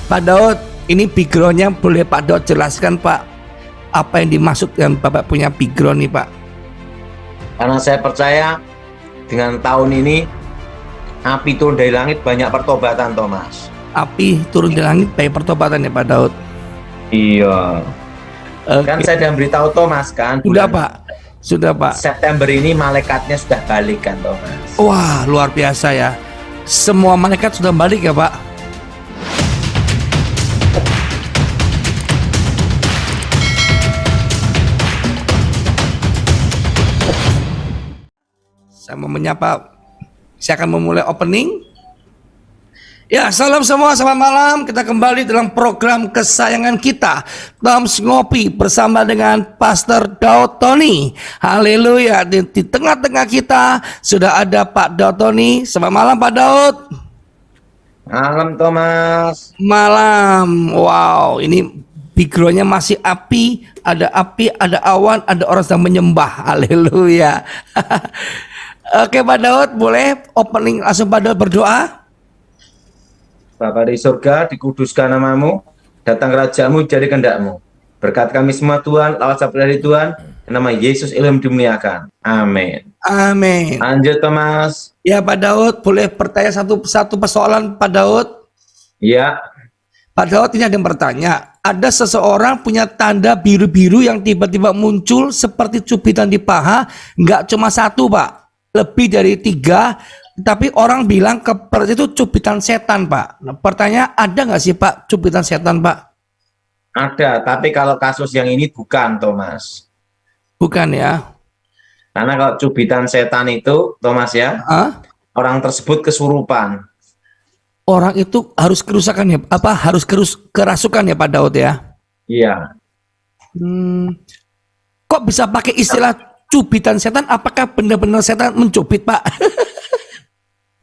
Pak Daud, ini backgroundnya boleh Pak Daud jelaskan Pak, apa yang dimaksud dengan Bapak punya background nih Pak? Karena saya percaya dengan tahun ini api turun dari langit banyak pertobatan, Thomas. Api turun di langit banyak pertobatan ya Pak Daud? Iya. Kan saya sudah beritahu Thomas kan. Sudah Pak, sudah Pak. September ini malaikatnya sudah balik kan Thomas. Wah luar biasa ya. Semua malaikat sudah balik ya Pak. Saya mau menyapa. Saya akan memulai opening. Ya, salam semua, selamat malam. Kita kembali dalam program kesayangan kita, Toms Ngopi, bersama dengan Pastor Daud Tony. Haleluya. Di tengah-tengah kita sudah ada Pak Daud Tony. Selamat malam Pak Daud. Malam Thomas. Malam. Wow, ini backgroundnya masih api, ada awan, ada orang sedang menyembah. Haleluya. Oke Pak Daud, boleh opening langsung Pak Daud berdoa? Bapa di surga, dikuduskan namamu, datang kerajaanmu, jadi kehendakmu. Berkat kami semua Tuhan, lawat sabda dari Tuhan, nama Yesus ilmu dimuliakan. Amin. Amin. Lanjut Thomas. Ya Pak Daud, boleh bertanya satu persoalan Pak Daud? Ya. Pak Daud, ini ada yang bertanya, ada seseorang punya tanda biru-biru yang tiba-tiba muncul seperti cubitan di paha, nggak cuma satu Pak, lebih dari 3, tapi orang bilang itu cubitan setan Pak. Nah, pertanyaan, ada nggak sih Pak cubitan setan Pak? Ada, tapi kalau kasus yang ini bukan Thomas. Bukan ya? Karena kalau cubitan setan itu Thomas ya, orang tersebut kesurupan. Orang itu harus kerusakan ya, harus kerasukan ya Pak Daud ya? Iya. Kok bisa pakai istilah cubitan setan? Apakah benar-benar setan mencubit Pak?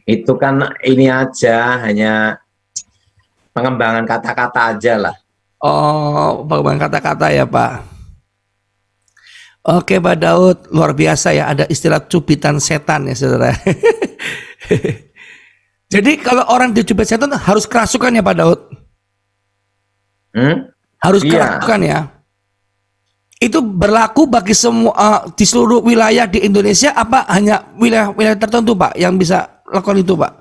Itu kan ini aja, hanya pengembangan kata-kata aja lah. Oh, pengembangan kata-kata ya Pak. Oke Pak Daud, luar biasa ya, ada istilah cubitan setan ya saudara. Jadi kalau orang dicubit setan harus kerasukan ya Pak Daud? Harus kerasukan ya? Itu berlaku bagi semua di seluruh wilayah di Indonesia, apa hanya wilayah tertentu Pak yang bisa lakukan itu Pak?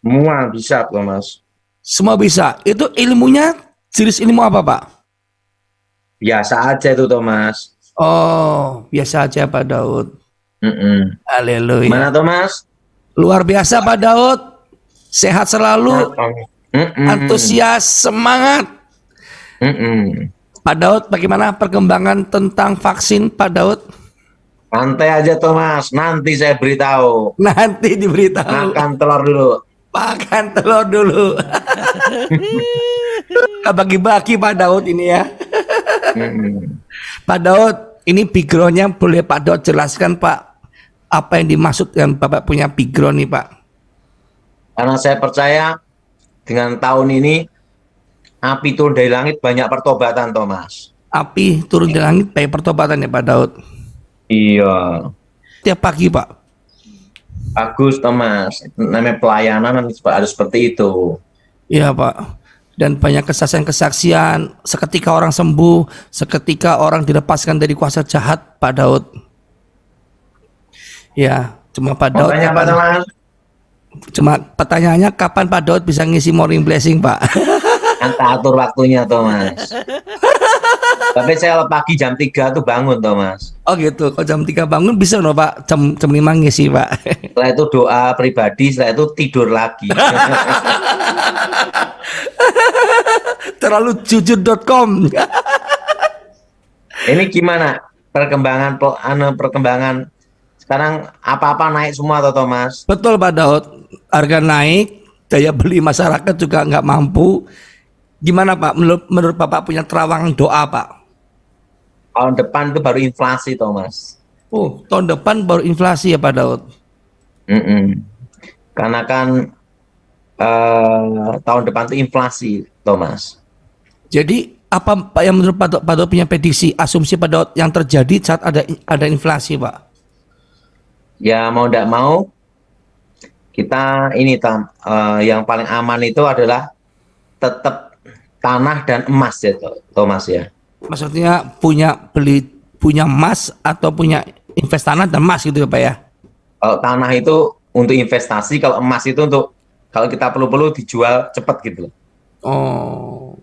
Semua bisa Thomas. Semua bisa. Itu ilmunya jenis ilmu apa Pak? Biasa aja itu Thomas. Oh, biasa aja Pak Daud. Haleluya. Mana Thomas? Luar biasa Pak Daud. Sehat selalu. Antusias, semangat. Pak Daud, bagaimana perkembangan tentang vaksin Pak Daud? Santai aja Thomas, nanti saya beritahu. Nanti diberitahu. Makan telur dulu. Makan telur dulu. Bagi-bagi Pak Daud ini ya. Pak Daud, ini backgroundnya boleh Pak Daud jelaskan Pak, apa yang dimaksud dengan Bapak punya background nih Pak? Karena saya percaya dengan tahun ini api turun dari langit banyak pertobatan Thomas. Api turun dari langit banyak pertobatan ya Pak Daud? Iya. Tiap pagi Pak? Bagus Thomas, namanya pelayanan harus seperti itu. Iya Pak. Dan banyak kesaksian-kesaksian, seketika orang sembuh, seketika orang dilepaskan dari kuasa jahat Pak Daud. Ya, cuma Pak Daud cuma pertanyaannya kapan Pak Daud bisa ngisi morning blessing Pak? Nanti atur waktunya Thomas. Tapi saya pagi jam 3 tuh bangun Thomas. Oh gitu, kalau jam 3 bangun bisa loh Pak, jam 5 ngisi Pak. Setelah itu doa pribadi, setelah itu tidur lagi. Terlalu jujur.com. Ini gimana perkembangan sekarang, apa-apa naik semua toh Thomas? Betul Pak Daud, harga naik, daya beli masyarakat juga nggak mampu. Gimana Pak, menurut Bapak punya terawangan doa Pak? Tahun depan itu baru inflasi Thomas. Oh, tahun depan baru inflasi ya Pak Daud? Karena kan tahun depan itu inflasi Thomas. Jadi apa Pak yang menurut Pak Daud punya prediksi, asumsi Pak Daud yang terjadi saat ada inflasi Pak? Ya mau tidak mau kita ini yang paling aman itu adalah tetap tanah dan emas ya Thomas ya. Maksudnya punya emas atau punya investasi dan emas gitu ya Pak ya? Kalau tanah itu untuk investasi, kalau emas itu untuk kalau kita perlu-perlu dijual cepat gitu. Oh,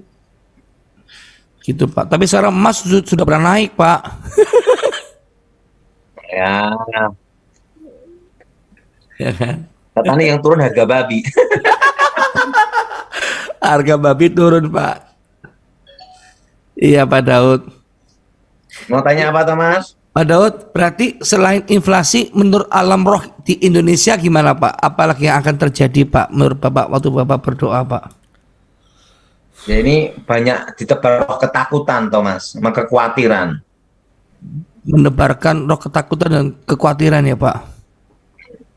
gitu Pak. Tapi sekarang emas sudah pernah naik Pak. Ya, Ya kan? katanya yang turun harga babi. Harga babi turun Pak. Iya Pak Daud. Mau tanya apa Thomas? Pak Daud, berarti selain inflasi, menurut alam roh di Indonesia gimana Pak? Apalagi yang akan terjadi Pak, menurut Bapak waktu Bapak berdoa Pak? Ya ini banyak ditebar roh ketakutan Thomas, sama kekhawatiran. Menebarkan roh ketakutan dan kekhawatiran ya Pak?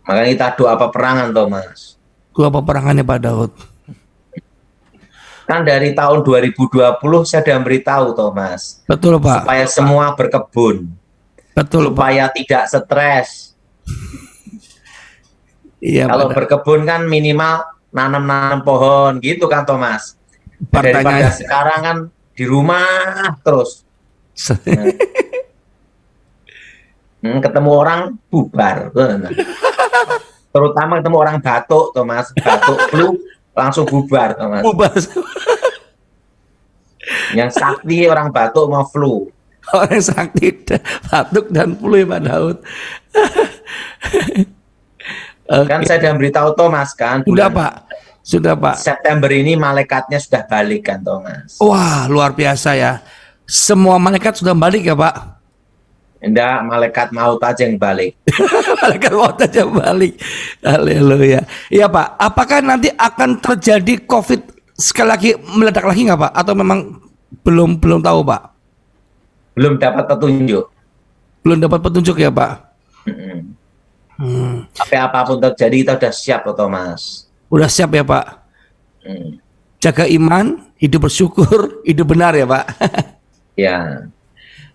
Makanya kita doa peperangan Thomas. Dua peperangannya Pak Daud. Kan dari tahun 2020 saya sudah beritahu Thomas, Betul Pak. supaya semua berkebun, Betul Pak. supaya tidak stres. Iya Kalau Pak. berkebun kan minimal nanam-nanam pohon gitu kan Thomas. Daripada Pertanyaan. sekarang kan di rumah terus. Ketemu orang bubar. Terutama ketemu orang batuk Thomas, batuk flu langsung bubar Thomas. Bubar. Yang sakti orang batuk mau flu. Orang sakti batuk dan flu ya Pak Daud. Kan saya sudah beritahu Thomas kan. Sudah bulan Pak. Sudah Pak. September ini malaikatnya sudah balik kan Thomas. Wah luar biasa ya. Semua malaikat sudah balik ya Pak. Enggak, malaikat maut aja yang balik. Malaikat maut aja balik. Haleluya. Iya Pak. Apakah nanti akan terjadi COVID sekali lagi meledak lagi nggak Pak? Atau memang belum tahu Pak? Belum dapat petunjuk. Belum dapat petunjuk ya Pak. Tapi apapun terjadi kita sudah siap Thomas. Udah siap ya Pak. Jaga iman, hidup bersyukur, hidup benar ya Pak. Ya.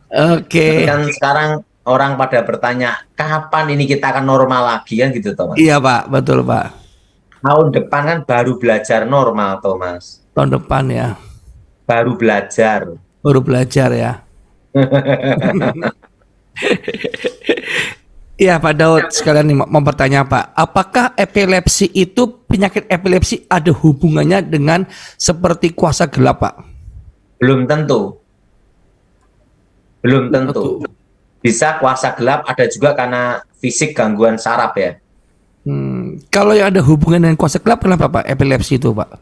Oke. Kan sekarang orang pada bertanya, kapan ini kita akan normal lagi kan gitu Thomas. Iya Pak, betul Pak. Tahun depan kan baru belajar normal Thomas. Tahun depan ya. Baru belajar. Baru belajar ya. Iya Pak Daud, sekalian nih mau bertanya Pak, apakah epilepsi itu, penyakit epilepsi ada hubungannya dengan seperti kuasa gelap Pak? Belum tentu. Belum tentu. Bisa kuasa gelap, ada juga karena fisik gangguan saraf ya. Kalau yang ada hubungan dengan kuasa gelap, kenapa Pak epilepsi itu Pak?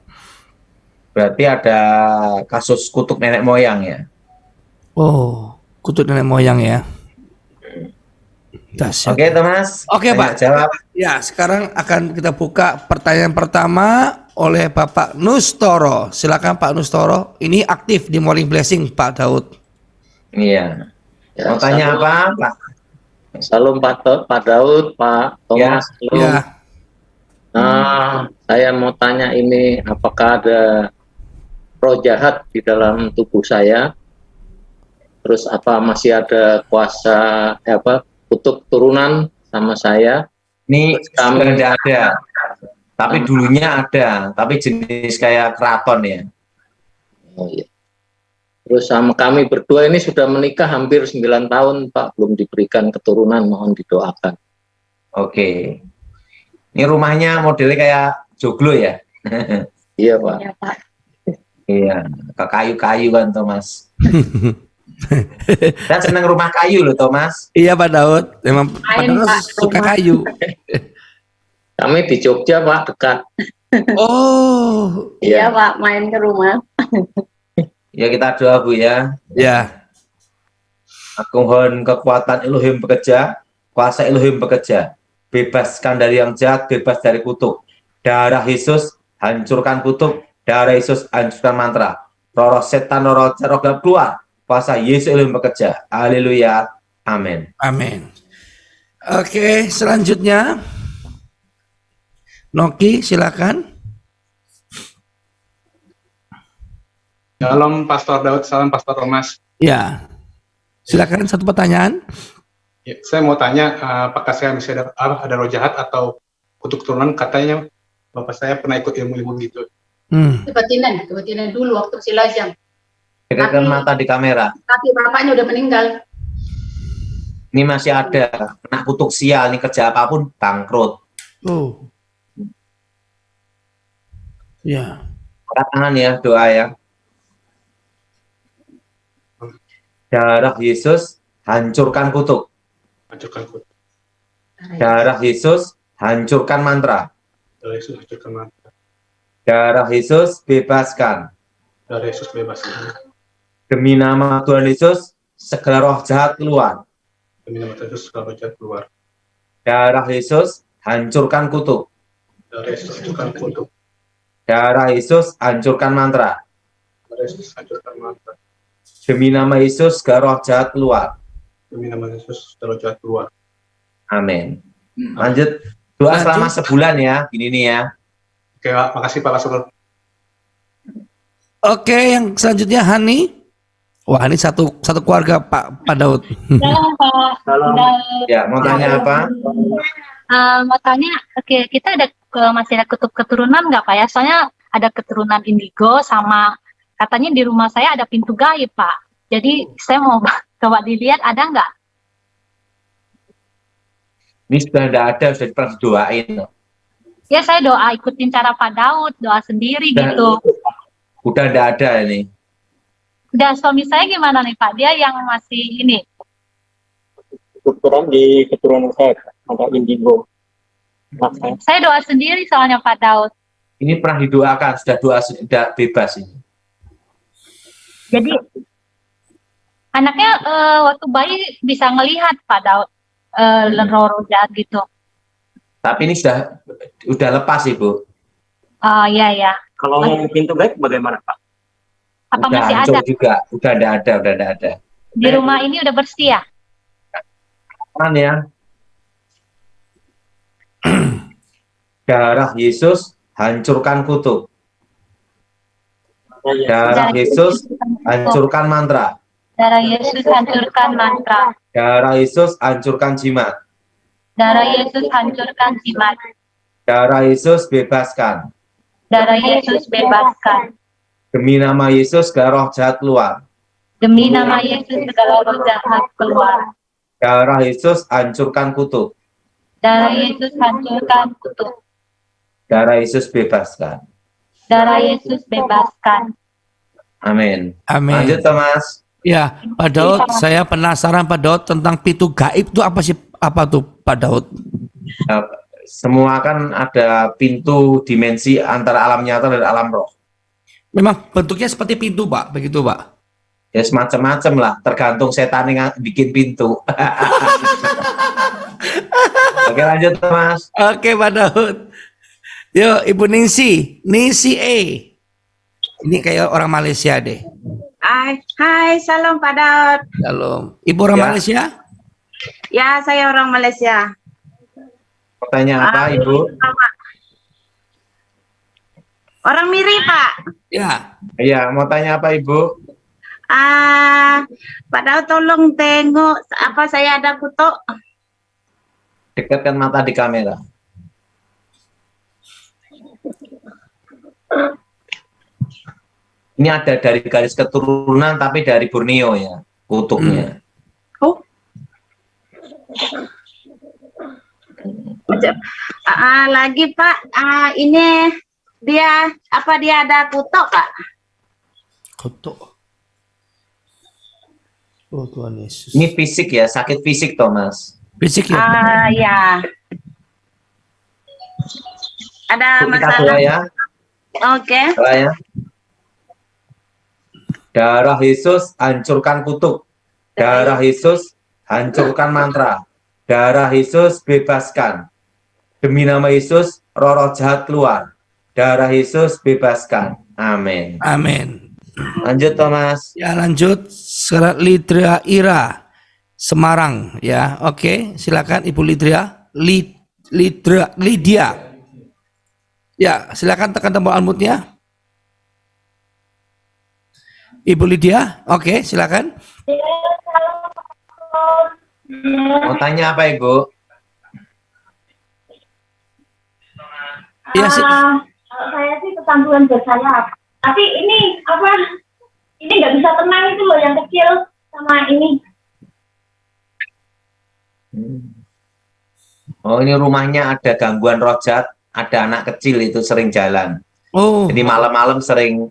Berarti ada kasus kutuk nenek moyang ya. Oh, kutuk nenek moyang ya. Dahsyat. Oke Thomas. Oke Banyak Pak. Jawab. Ya, sekarang akan kita buka pertanyaan pertama oleh Bapak Nustoro. Silakan Pak Nustoro. Ini aktif di Morning Blessing Pak Daud. Iya. Ya, Mau tanya apa Pak? Salam Pak Daud, Pak Thomas. Salam. Ya, Nah, saya mau tanya ini, apakah ada roh jahat di dalam tubuh saya? Terus apa masih ada kuasa kutuk turunan sama saya? Ini Kami- sudah tidak ada. Tapi dulunya ada, tapi jenis kayak keraton ya. Oh iya. Terus sama kami berdua ini sudah menikah hampir 9 tahun, Pak, belum diberikan keturunan, mohon didoakan. Oke. Ini rumahnya modelnya kayak joglo ya. Iya, Pak. Ya, Pak. Iya, ke kayu-kayu kan Thomas. Dan senang rumah kayu loh Thomas. iya Pak Daud. Memang Pak Main, Daud Pak, suka rumah. kayu. Kami di Jogja, Pak, dekat. Oh, Iya, Pak, main ke rumah. Ya kita doa Bu ya. ya. Aku mohon kekuatan Elohim bekerja, kuasa Elohim bekerja. Bebaskan dari yang jahat, bebas dari kutuk. Darah Yesus hancurkan kutuk, darah Yesus hancurkan mantra. Roh setan, roh gelap keluar. Kuasa Yesus Elohim bekerja. Haleluya. Amin. Amin. Oke, selanjutnya Noki, silakan. Salam Pastor Daud, salam Pastor Thomas. Ya, silakan satu pertanyaan. Ya, saya mau tanya, apakah saya bisa ada roh jahat atau kutuk turunan? Katanya Bapak saya pernah ikut ilmu-ilmu gitu. kebatinan dulu waktu si lajang. Dekatkan mata di kamera. Tapi bapaknya udah meninggal. Ini masih ada kena kutuk sial, ini kerja apapun bangkrut. Oh. Ya. Angkat tangan ya, doa ya. Darah Yesus hancurkan kutuk. Hancurkan kutuk. Darah Yesus hancurkan mantra. Darah Yesus hancurkan mantra. Darah Yesus bebaskan. Darah Yesus bebaskan. Demi nama Tuhan Yesus, segala roh jahat keluar. Demi nama Tuhan Yesus, segala roh jahat keluar. Darah Yesus hancurkan kutuk. Darah Yesus hancurkan kutuk. Darah Yesus hancurkan mantra. Darah Yesus hancurkan mantra. Demi nama Yesus, segala roh jahat keluar. Demi nama Yesus, segala roh jahat keluar. Amin. Lanjut, doa selama sebulan ya, gini nih ya. Oke, Pak. Makasih Pak Pastor. Oke, yang selanjutnya Hani. Wah, ini satu keluarga Pak Daud. Salam Pak. Salam. Ya, mau tanya apa? Mau tanya, oke, kita masih ada kutub keturunan nggak Pak ya? Soalnya ada keturunan indigo sama katanya di rumah saya ada pintu gaib Pak. Jadi saya mau coba dilihat ada nggak? Ini sudah tidak ada, sudah pernah doain. Ya saya doa ikutin cara Pak Daud, doa sendiri Dan- gitu. Udah tidak ada ini. Udah suami saya gimana nih Pak? Dia yang masih ini. Kebetulan di keturunan saya ada indigo. Saya doa sendiri soalnya Pak Daud. Ini pernah didoakan, sudah doa sudah bebas ini. Jadi anaknya waktu bayi bisa ngelihat Pak Daud roh jahat gitu. Tapi ini sudah lepas Ibu. Oh iya ya. Kalau yang pintu gaib bagaimana Pak? Apa Udah masih hancur ada? juga, udah tidak ada. Di rumah ini udah bersih ya? Kan ya. Darah Yesus hancurkan kutuk. Darah Yesus hancurkan mantra. Darah Yesus hancurkan mantra. Darah Yesus hancurkan jimat. Darah Yesus hancurkan jimat. Darah Yesus bebaskan. Darah Yesus bebaskan. Demi nama Yesus, segala roh jahat keluar. Demi nama Yesus segala roh jahat keluar. Darah Yesus hancurkan kutuk. Darah Yesus hancurkan kutuk. Darah Yesus bebaskan. Darah Yesus bebaskan. Amin. Amin. Lanjut Thomas. Ya, Pak Daud, saya penasaran Pak Daud tentang pintu gaib itu apa sih? Apa tuh Pak Daud? Semua kan ada pintu dimensi antara alam nyata dan alam roh. Memang bentuknya seperti pintu Pak, begitu Pak? Ya semacam-macam lah, tergantung setan yang bikin pintu. Oke lanjut Thomas. Oke Pak Daud. Yuk Ibu Ningsi E. Ini kayak orang Malaysia deh. Hai, salam Pak Daud. Shalom. Ibu orang Ya. Malaysia? Ya, saya orang Malaysia. Pertanyaan apa Ibu? Orang Miri, Pak. Ya. Iya, mau tanya apa Ibu? Pak Daud tolong tengok apa saya ada kutuk. Dekatkan mata di kamera. Ini ada dari garis keturunan tapi dari Borneo ya, kutuknya. Oh. Lagi Pak, ini dia ada kutuk, Pak? Kutuk. Oh Tuhan Yesus. Ini fisik ya, sakit fisik Thomas. Fisik ya? Ya. Ada Kita doa masalah. ya, Oke. doa ya. Darah Yesus hancurkan kutuk. Darah Yesus hancurkan mantra. Darah Yesus bebaskan. Demi nama Yesus, roh-roh jahat keluar. Darah Yesus bebaskan. Amin. Amin. Lanjut Thomas. Ya lanjut. Sekarang Lidria Ira Semarang ya. Oke, silakan Ibu Lidria. Lydia. Ya, silakan tekan tombol unmute-nya. Ibu Lydia, oke, silakan. Mau tanya apa Ibu? Ya, Kalau saya sih kecanduan buat saya. Tapi ini apa? Ini nggak bisa tenang itu loh yang kecil sama ini. Oh, ini rumahnya ada gangguan roh jahat, ada anak kecil itu sering jalan. Oh, Jadi malam-malam sering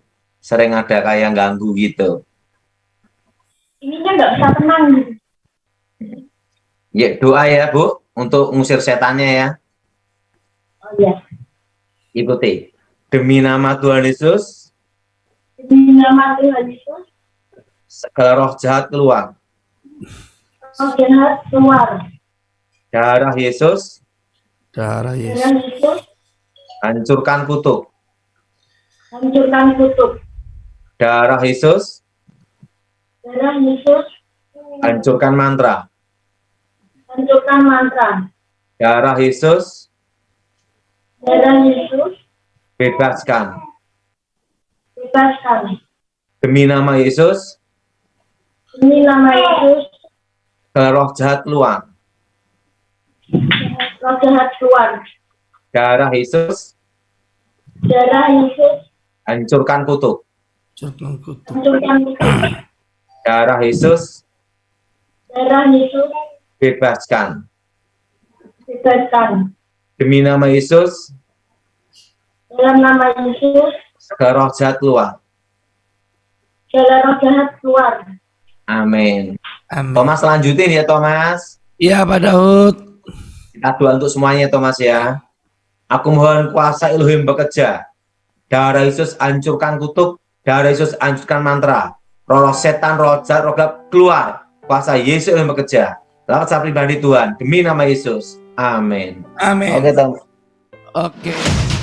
ada kayak ganggu gitu. Ininya nggak bisa tenang gitu. Ya, doa ya, Bu, untuk ngusir setannya ya. Oh iya. Ikuti. Demi nama Tuhan Yesus, Demi nama Tuhan Yesus, segala roh jahat keluar. roh jahat keluar. Darah Yesus, darah Yesus. Darah Yesus, hancurkan kutuk. hancurkan kutuk. Darah Yesus, Darah Yesus, hancurkan mantra. hancurkan mantra. Darah Yesus, Darah Yesus, bebaskan. bebaskan. Demi nama Yesus, Demi nama Yesus, segala roh jahat keluar. roh jahat keluar. Darah Yesus, Darah Yesus, hancurkan kutuk. Hancurkan kutuk. hancurkan kutuk. Darah Yesus, Darah Yesus, bebaskan. bebaskan. Demi nama Yesus, Dalam nama Yesus, segala roh jahat keluar. segala roh jahat keluar. Amin. Amin. Thomas lanjutin ya, Thomas. Ya, Pak Daud. Kita doa untuk semuanya, Thomas ya. Aku mohon kuasa Elohim bekerja. Darah Yesus hancurkan kutuk. Darah Yesus hancurkan mantra. Roh setan, roh jahat, roh gelap keluar. Kuasa Yesus Elohim bekerja. Lewat saya pribadi Tuhan. Demi nama Yesus. Amin. Amin. Oke, Thomas. Oke.